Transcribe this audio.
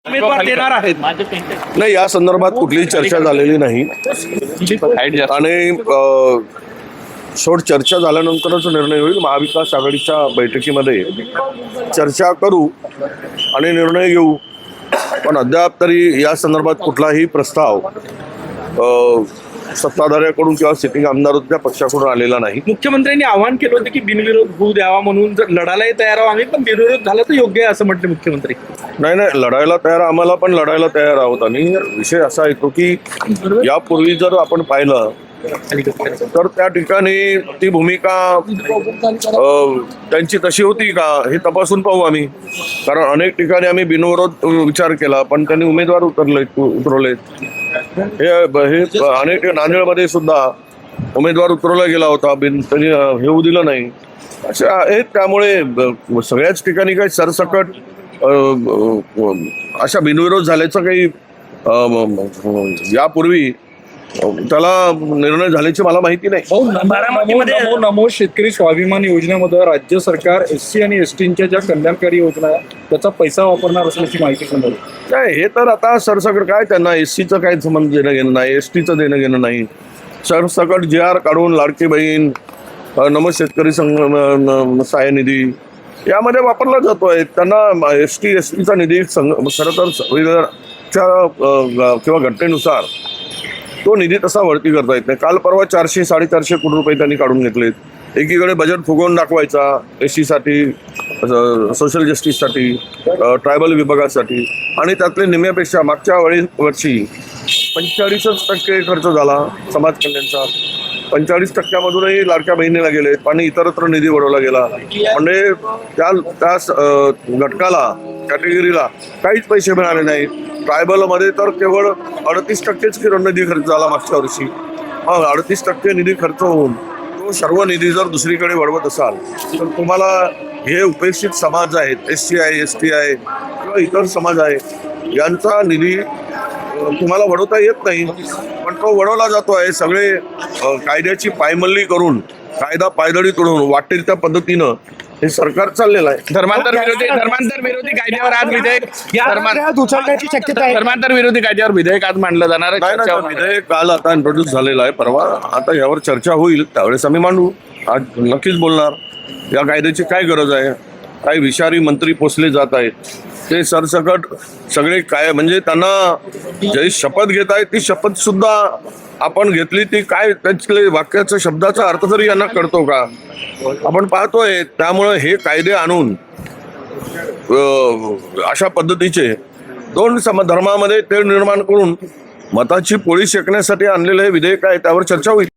उमेदवार देणार आहेत. नाही, या संदर्भात कुठलीही चर्चा झालेली नाही आणि शेवट चर्चा झाल्यानंतरच निर्णय होईल. महाविकास आघाडीच्या बैठकीमध्ये चर्चा करू आणि निर्णय घेऊ, पण अद्याप तरी या संदर्भात कुठलाही प्रस्ताव सत्ताधाऱ्याकडून किंवा सिटिंग आमदार पक्षाकडून आलेला नाही. मुख्यमंत्र्यांनी आवाहन केलं होतं की बिनविरोध होऊ द्यावा म्हणून, जर लढायलाही तयार आहोत आम्ही, पण बिनविरोध झाला तर योग्य आहे असं म्हटले मुख्यमंत्री. नाही, लढायला तयार आम्हाला पण लढायला तयार आहोत. आणि विषय असा येतो की यापूर्वी जर आपण पाहिलं तर त्या ठिकाणी ती भूमिका त्यांची तशी होती का हे तपासून पाहू आम्ही. कारण अनेक ठिकाणी आम्ही बिनविरोध विचार केला, पण त्यांनी उमेदवार उतरवले. हे अनेक नांदेडमध्ये सुद्धा उमेदवार उतरवला गेला होता, त्यांनी हे होऊ दिलं नाही. अशा आहेत. त्यामुळे सगळ्याच ठिकाणी काही सरसकट अशा बिनविरोध झाल्याचं काही यापूर्वी त्याला निर्णय झाल्याची मला माहिती नाही. नमो शेतकरी स्वाभिमान योजनेमध्ये राज्य सरकार SC आणि STच्या ज्या कल्याणकारी योजना आहे त्याचा पैसा वापरणार असल्याची माहिती समजली. काय हे तर आता सरसकट काय, त्यांना SCचं काय संबंध देणं घेणं नाही, STचं देणं घेणं नाही. सरसकट JR काढून लाडकी बहीण, नमो शेतकरी सहाय्य निधी यामध्ये वापरला जातोय. त्यांना STचा निधी खरं तर संविधानाच्या किंवा घटनेनुसार तो निधी तसा वळती करता येत नाही. काल परवा 400-450 कोटी रुपये त्यांनी काढून घेतलेत. एकीकडे बजेट फुगवून दाखवायचा SCसाठी, सोशल जस्टिससाठी, ट्रायबल विभागासाठी, आणि त्यातले निम्म्यापेक्षा मागच्या वर्षी 45% खर्च झाला समाज कल्याणचा. 45%मधूनही लाडक्या बहिणीला गेले आणि इतरत्र निधी वळवला गेला. म्हणजे त्या घटकाला, कॅटेगरीला काहीच पैसे मिळाले नाही. ट्रायबलमध्ये तर केवळ 38%च निधी खर्च झाला मागच्या वर्षी. 38% निधी खर्च होऊन तो सर्व निधी जर दुसरीकडे वळवत असाल तर तुम्हाला हे उपेक्षित समाज आहेत, SC आहे, ST आहे किंवा इतर समाज आहे, यांचा निधी तुम्हाला वळवता येत नाही, पण तो वळवला जातो आहे. सगळे कायद्याची पायमल्ली करून, कायदा पायदळी तोडून वाटेल त्या पद्धतीनं हे सरकार चाललेलं आहे. धर्मांतर विरोधी कायद्यावर आज विधेयक, धर्मांतर विरोधी कायद्यावर विधेयक आज मांडलं जाणार आहे. विधेयक काल आता इंट्रोड्यूस झालेलं आहे. परवा आता यावर चर्चा होईल, त्यावेळेस आम्ही मांडू. आज नक्कीच बोलणार या कायद्याची काय गरज आहे. काही विषारी मंत्री पोचले जात आहेत, ते सरसकट सगळे काय, म्हणजे त्यांना जी शपथ घेत आहेत ती शपथ सुद्धा आपण घेतली, ती काय त्यातले वाक्याचा शब्दाचा अर्थ तरी यांना कळतो का आपण पाहतोय. त्यामुळे हे कायदे आणून अशा पद्धतीचे दोन धर्मामध्ये तेढ निर्माण करून मताची पोळी शेकण्यासाठी आणलेलं हे विधेयक आहे, त्यावर चर्चा होईल.